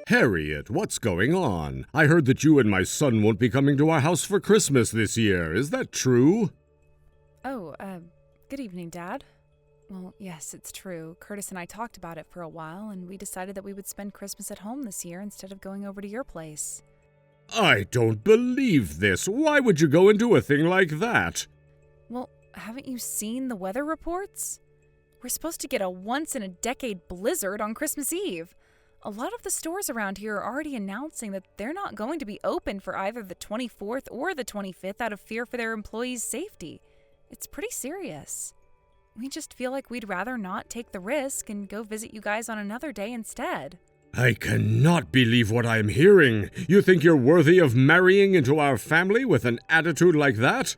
Harriet, what's going on? I heard that you and my son won't be coming to our house for Christmas this year. Is that true? Good evening, Dad. Well, yes, it's true. Curtis and I talked about it for a while, and we decided that we would spend Christmas at home this year instead of going over to your place. I don't believe this. Why would you go and do a thing like that? Well, haven't you seen the weather reports? We're supposed to get a once-in-a-decade blizzard on Christmas Eve. A lot of the stores around here are already announcing that they're not going to be open for either the 24th or the 25th out of fear for their employees' safety. It's pretty serious. We just feel like we'd rather not take the risk and go visit you guys on another day instead. I cannot believe what I'm hearing. You think you're worthy of marrying into our family with an attitude like that?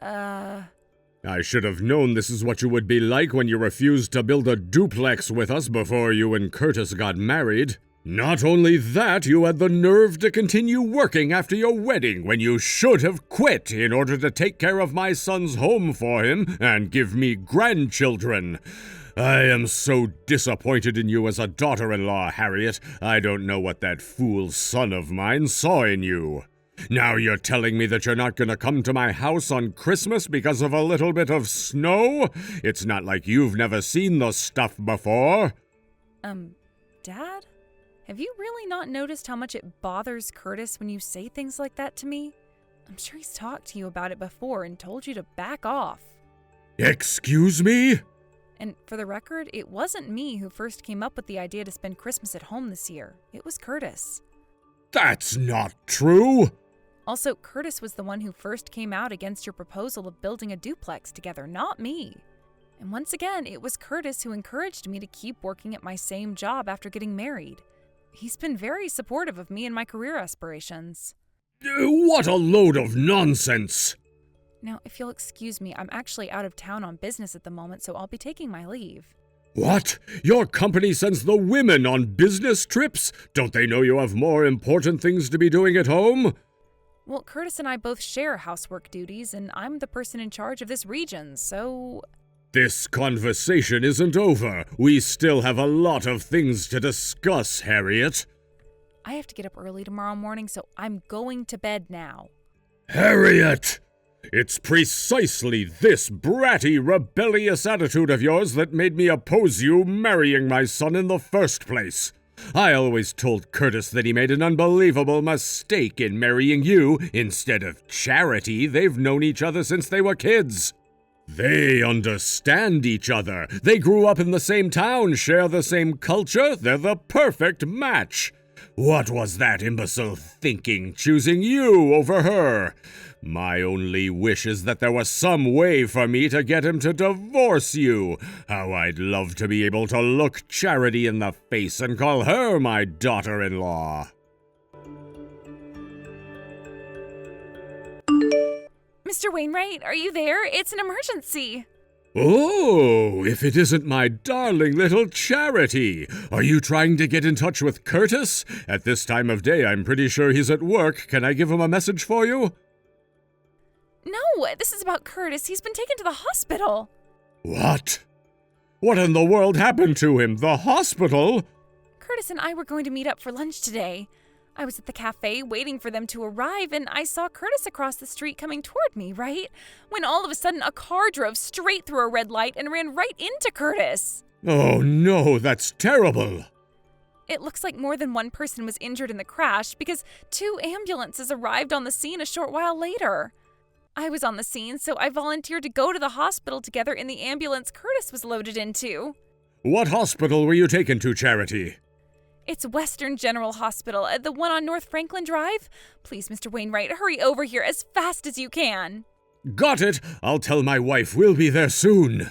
I should have known this is what you would be like when you refused to build a duplex with us before you and Curtis got married. Not only that, you had the nerve to continue working after your wedding when you should have quit in order to take care of my son's home for him and give me grandchildren. I am so disappointed in you as a daughter-in-law, Harriet. I don't know what that fool son of mine saw in you. Now you're telling me that you're not going to come to my house on Christmas because of a little bit of snow? It's not like you've never seen the stuff before. Dad? Have you really not noticed how much it bothers Curtis when you say things like that to me? I'm sure he's talked to you about it before and told you to back off. Excuse me? And for the record, it wasn't me who first came up with the idea to spend Christmas at home this year. It was Curtis. That's not true. Also, Curtis was the one who first came out against your proposal of building a duplex together, not me. And once again, it was Curtis who encouraged me to keep working at my same job after getting married. He's been very supportive of me and my career aspirations. What a load of nonsense! Now, if you'll excuse me, I'm actually out of town on business at the moment, so I'll be taking my leave. What? Your company sends the women on business trips? Don't they know you have more important things to be doing at home? Well, Curtis and I both share housework duties, and I'm the person in charge of this region, so... This conversation isn't over. We still have a lot of things to discuss, Harriet. I have to get up early tomorrow morning, so I'm going to bed now. Harriet! It's precisely this bratty, rebellious attitude of yours that made me oppose you marrying my son in the first place. I always told Curtis that he made an unbelievable mistake in marrying you instead of Charity. They've known each other since they were kids. They understand each other. They grew up in the same town, share the same culture. They're the perfect match. What was that imbecile thinking, choosing you over her? My only wish is that there was some way for me to get him to divorce you. How I'd love to be able to look Charity in the face and call her my daughter-in-law. Mr. Wainwright, are you there? It's an emergency. Oh, if it isn't my darling little Charity. Are you trying to get in touch with Curtis? At this time of day, I'm pretty sure he's at work. Can I give him a message for you? No, this is about Curtis. He's been taken to the hospital. What? What in the world happened to him? The hospital? Curtis and I were going to meet up for lunch today. I was at the cafe waiting for them to arrive, and I saw Curtis across the street coming toward me, right? When all of a sudden a car drove straight through a red light and ran right into Curtis. Oh no, that's terrible. It looks like more than one person was injured in the crash because 2 ambulances arrived on the scene a short while later. I was on the scene, so I volunteered to go to the hospital together in the ambulance Curtis was loaded into. What hospital were you taken to, Charity? It's Western General Hospital, the one on North Franklin Drive. Please, Mr. Wainwright, hurry over here as fast as you can. Got it. I'll tell my wife we'll be there soon.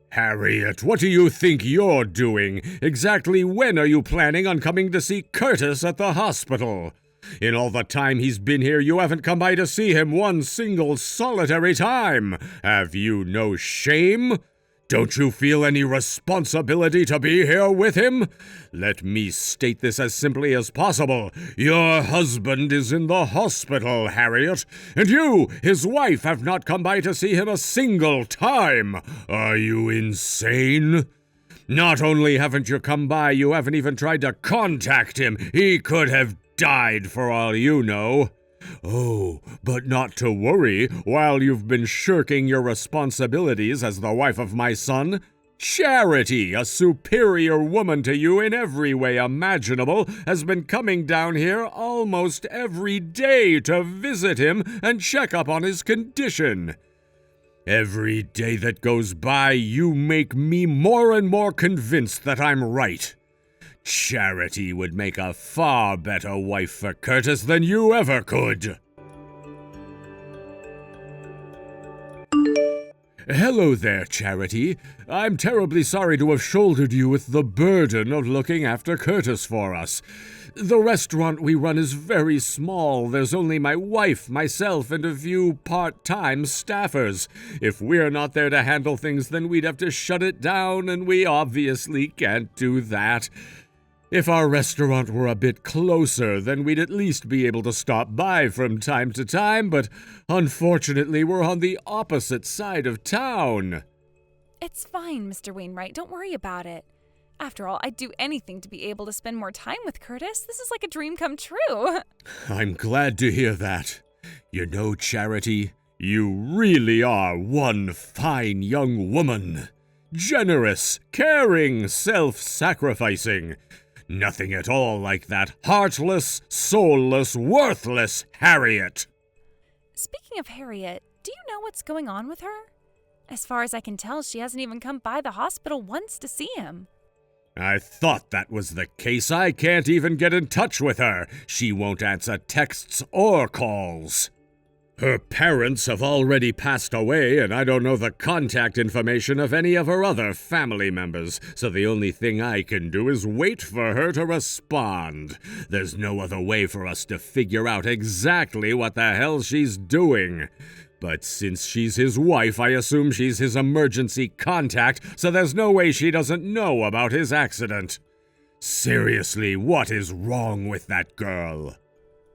Harriet, what do you think you're doing? Exactly when are you planning on coming to see Curtis at the hospital? In all the time he's been here, you haven't come by to see him one single solitary time. Have you no shame? Don't you feel any responsibility to be here with him? Let me state this as simply as possible. Your husband is in the hospital, Harriet, and you, his wife, have not come by to see him a single time. Are you insane? Not only haven't you come by, you haven't even tried to contact him. He could have died for all you know. Oh, but not to worry. While you've been shirking your responsibilities as the wife of my son, Charity, a superior woman to you in every way imaginable, has been coming down here almost every day to visit him and check up on his condition. Every day that goes by, you make me more and more convinced that I'm right. Charity would make a far better wife for Curtis than you ever could. Hello there, Charity. I'm terribly sorry to have shouldered you with the burden of looking after Curtis for us. The restaurant we run is very small. There's only my wife, myself, and a few part-time staffers. If we're not there to handle things, then we'd have to shut it down, and we obviously can't do that. If our restaurant were a bit closer, then we'd at least be able to stop by from time to time, but unfortunately we're on the opposite side of town. It's fine, Mr. Wainwright. Don't worry about it. After all, I'd do anything to be able to spend more time with Curtis. This is like a dream come true. I'm glad to hear that. You know, Charity, you really are one fine young woman. Generous, caring, self-sacrificing. Nothing at all like that heartless, soulless, worthless Harriet. Speaking of Harriet, do you know what's going on with her? As far as I can tell, she hasn't even come by the hospital once to see him. I thought that was the case. I can't even get in touch with her. She won't answer texts or calls. Her parents have already passed away, and I don't know the contact information of any of her other family members, so the only thing I can do is wait for her to respond. There's no other way for us to figure out exactly what the hell she's doing. But since she's his wife, I assume she's his emergency contact, so there's no way she doesn't know about his accident. Seriously, what is wrong with that girl?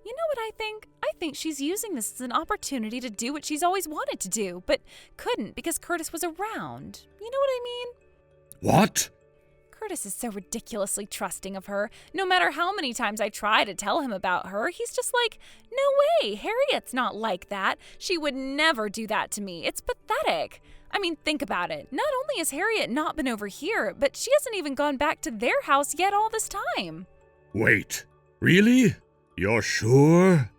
You know what I think? I think she's using this as an opportunity to do what she's always wanted to do, but couldn't because Curtis was around. You know what I mean? What? Curtis is so ridiculously trusting of her. No matter how many times I try to tell him about her, he's just like, no way, Harriet's not like that. She would never do that to me. It's pathetic. I mean, think about it. Not only has Harriet not been over here, but she hasn't even gone back to their house yet all this time. Wait, really? You're sure?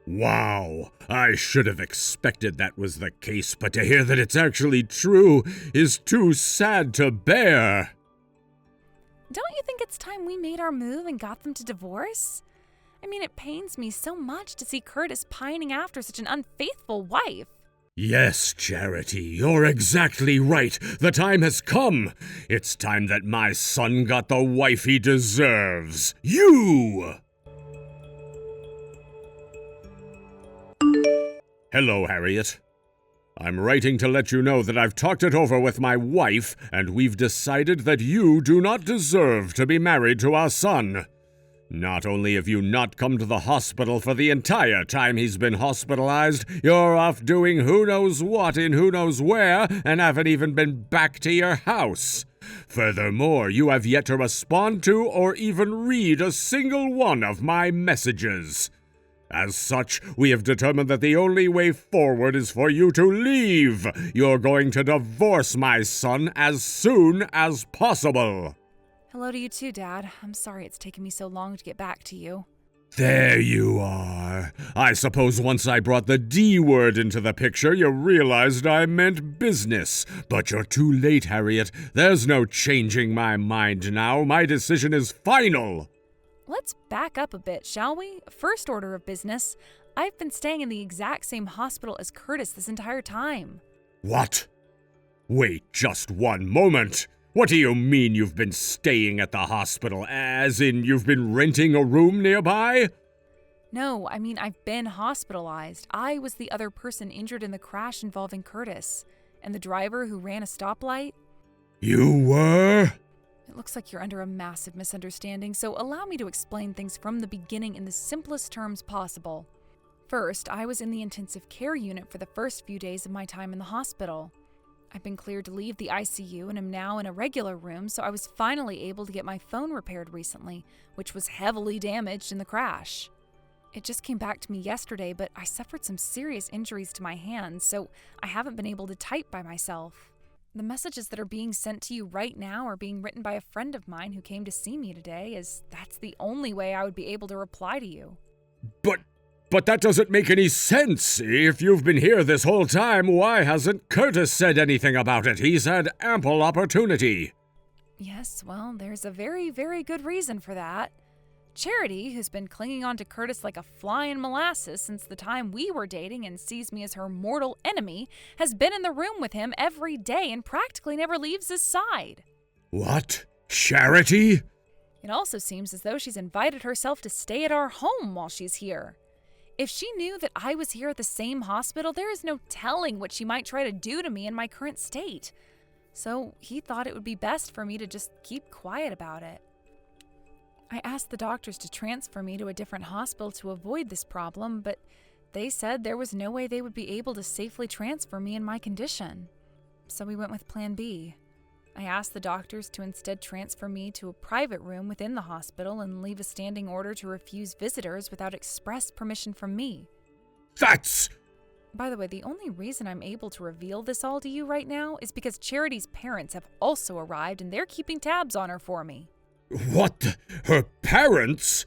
Wow, I should have expected that was the case, but to hear that it's actually true is too sad to bear. Don't you think it's time we made our move and got them to divorce? I mean, it pains me so much to see Curtis pining after such an unfaithful wife. Yes, Charity, you're exactly right. The time has come. It's time that my son got the wife he deserves. You! Hello, Harriet. I'm writing to let you know that I've talked it over with my wife, and we've decided that you do not deserve to be married to our son. Not only have you not come to the hospital for the entire time he's been hospitalized, you're off doing who knows what in who knows where, and haven't even been back to your house. Furthermore, you have yet to respond to or even read a single one of my messages. As such, we have determined that the only way forward is for you to leave. You're going to divorce my son as soon as possible. Hello to you too, Dad. I'm sorry it's taken me so long to get back to you. There you are. I suppose once I brought the D word into the picture, you realized I meant business. But you're too late, Harriet. There's no changing my mind now. My decision is final. Let's back up a bit, shall we? First order of business. I've been staying in the exact same hospital as Curtis this entire time. What? Wait just one moment. What do you mean you've been staying at the hospital? As in you've been renting a room nearby? No, I mean I've been hospitalized. I was the other person injured in the crash involving Curtis. and the driver who ran a stoplight? You were? It looks like you're under a massive misunderstanding, so allow me to explain things from the beginning in the simplest terms possible. First, I was in the intensive care unit for the first few days of my time in the hospital. I've been cleared to leave the ICU and am now in a regular room, so I was finally able to get my phone repaired recently, which was heavily damaged in the crash. It just came back to me yesterday, but I suffered some serious injuries to my hands, so I haven't been able to type by myself. The messages that are being sent to you right now are being written by a friend of mine who came to see me today, as that's the only way I would be able to reply to you. But that doesn't make any sense. If you've been here this whole time, why hasn't Curtis said anything about it? He's had ample opportunity. Yes, well, there's a very, very good reason for that. Charity, who's been clinging on to Curtis like a fly in molasses since the time we were dating and sees me as her mortal enemy, has been in the room with him every day and practically never leaves his side. What? Charity? It also seems as though she's invited herself to stay at our home while she's here. If she knew that I was here at the same hospital, there is no telling what she might try to do to me in my current state. So he thought it would be best for me to just keep quiet about it. I asked the doctors to transfer me to a different hospital to avoid this problem, but they said there was no way they would be able to safely transfer me in my condition. So we went with Plan B. I asked the doctors to instead transfer me to a private room within the hospital and leave a standing order to refuse visitors without express permission from me. That's... By the way, the only reason I'm able to reveal this all to you right now is because Charity's parents have also arrived and they're keeping tabs on her for me. What? Her parents?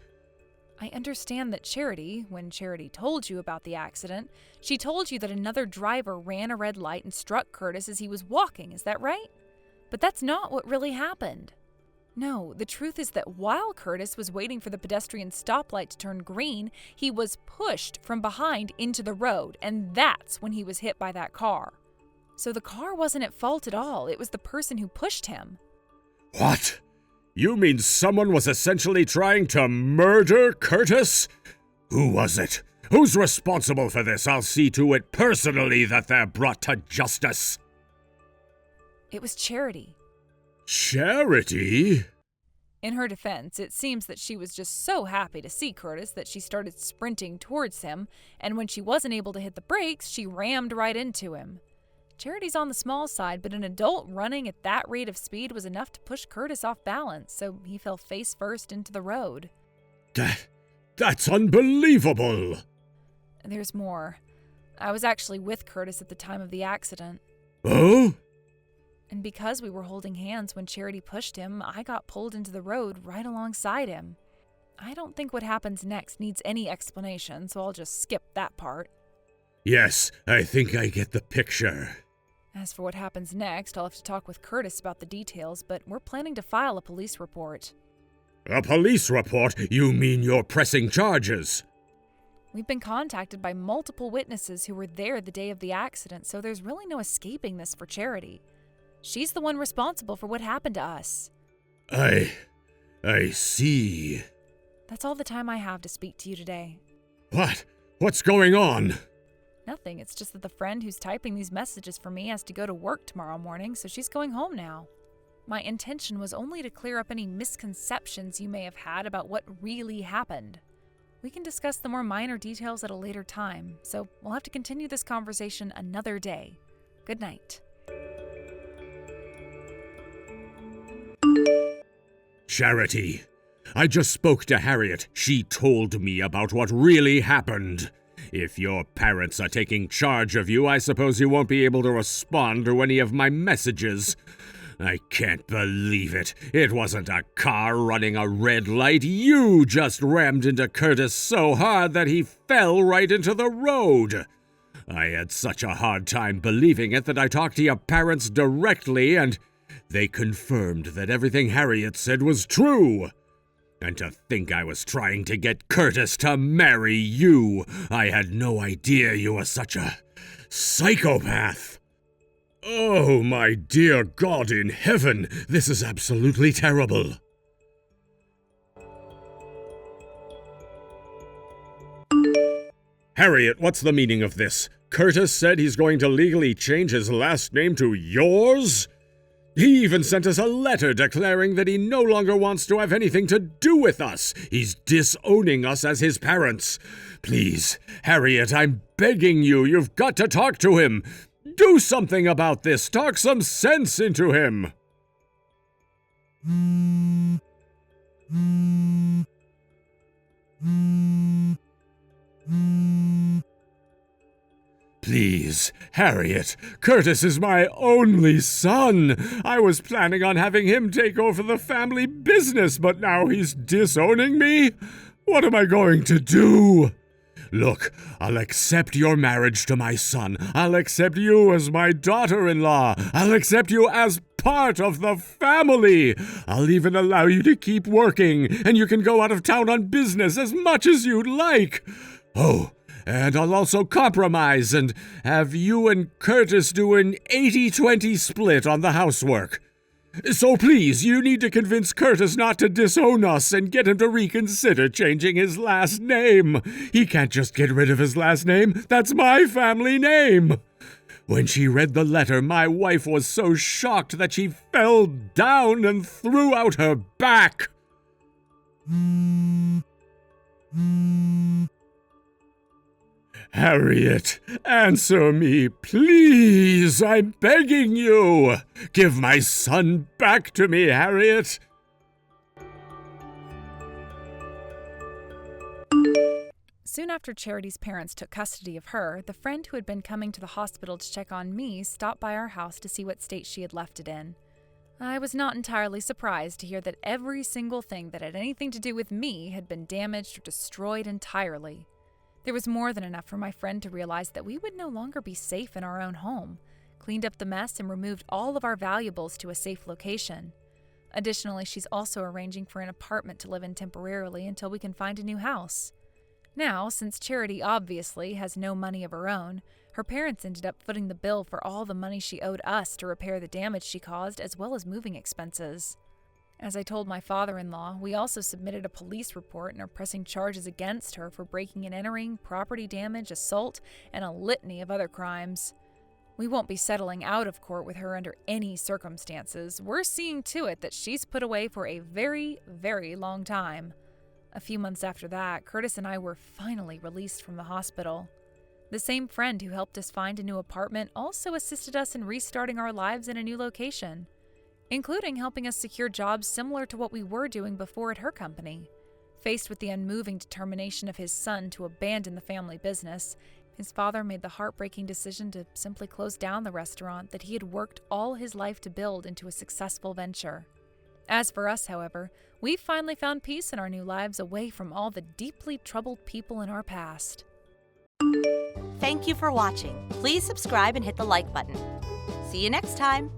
I understand that Charity, when Charity told you about the accident, she told you that another driver ran a red light and struck Curtis as he was walking, is that right? But that's not what really happened. No, the truth is that while Curtis was waiting for the pedestrian stoplight to turn green, he was pushed from behind into the road, and that's when he was hit by that car. So the car wasn't at fault at all, it was the person who pushed him. What? You mean someone was essentially trying to murder Curtis? Who was it? Who's responsible for this? I'll see to it personally that they're brought to justice. It was Charity. Charity? In her defense, it seems that she was just so happy to see Curtis that she started sprinting towards him, and when she wasn't able to hit the brakes, she rammed right into him. Charity's on the small side, but an adult running at that rate of speed was enough to push Curtis off balance, so he fell face first into the road. That's unbelievable! There's more. I was actually with Curtis at the time of the accident. Oh? And because we were holding hands when Charity pushed him, I got pulled into the road right alongside him. I don't think what happens next needs any explanation, so I'll just skip that part. Yes, I think I get the picture. As for what happens next, I'll have to talk with Curtis about the details, but we're planning to file a police report. A police report? You mean you're pressing charges? We've been contacted by multiple witnesses who were there the day of the accident, so there's really no escaping this for Charity. She's the one responsible for what happened to us. I see. That's all the time I have to speak to you today. What? What's going on? Nothing, it's just that the friend who's typing these messages for me has to go to work tomorrow morning, so she's going home now. My intention was only to clear up any misconceptions you may have had about what really happened. We can discuss the more minor details at a later time, so we'll have to continue this conversation another day. Good night. Charity, I just spoke to Harriet. She told me about what really happened. If your parents are taking charge of you, I suppose you won't be able to respond to any of my messages. I can't believe it. It wasn't a car running a red light. You just rammed into Curtis so hard that he fell right into the road. I had such a hard time believing it that I talked to your parents directly, and they confirmed that everything Harriet said was true. And to think I was trying to get Curtis to marry you. I had no idea you were such a psychopath. Oh, my dear God in heaven, this is absolutely terrible. Harriet, what's the meaning of this? Curtis said he's going to legally change his last name to yours? He even sent us a letter declaring that he no longer wants to have anything to do with us. He's disowning us as his parents. Please, Harriet, I'm begging you, you've got to talk to him. Do something about this. Talk some sense into him. Please, Harriet, Curtis is my only son. I was planning on having him take over the family business, but now he's disowning me? What am I going to do? Look, I'll accept your marriage to my son. I'll accept you as my daughter-in-law. I'll accept you as part of the family. I'll even allow you to keep working, and you can go out of town on business as much as you'd like. Oh, and I'll also compromise and have you and Curtis do an 80-20 split on the housework. So please, you need to convince Curtis not to disown us and get him to reconsider changing his last name. He can't just get rid of his last name. That's my family name. When she read the letter, my wife was so shocked that she fell down and threw out her back. Harriet, answer me, please. I'm begging you. Give my son back to me, Harriet. Soon after Charity's parents took custody of her, the friend who had been coming to the hospital to check on me stopped by our house to see what state she had left it in. I was not entirely surprised to hear that every single thing that had anything to do with me had been damaged or destroyed entirely. There was more than enough for my friend to realize that we would no longer be safe in our own home, cleaned up the mess, and removed all of our valuables to a safe location. Additionally, she's also arranging for an apartment to live in temporarily until we can find a new house. Now, since Charity obviously has no money of her own, her parents ended up footing the bill for all the money she owed us to repair the damage she caused, as well as moving expenses. As I told my father-in-law, we also submitted a police report and are pressing charges against her for breaking and entering, property damage, assault, and a litany of other crimes. We won't be settling out of court with her under any circumstances. We're seeing to it that she's put away for a very, very long time. A few months after that, Curtis and I were finally released from the hospital. The same friend who helped us find a new apartment also assisted us in restarting our lives in a new location, including helping us secure jobs similar to what we were doing before at her company. Faced with the unmoving determination of his son to abandon the family business, his father made the heartbreaking decision to simply close down the restaurant that he had worked all his life to build into a successful venture. As for us, however, we finally found peace in our new lives away from all the deeply troubled people in our past. Thank you for watching. Please subscribe and hit the like button. See you next time.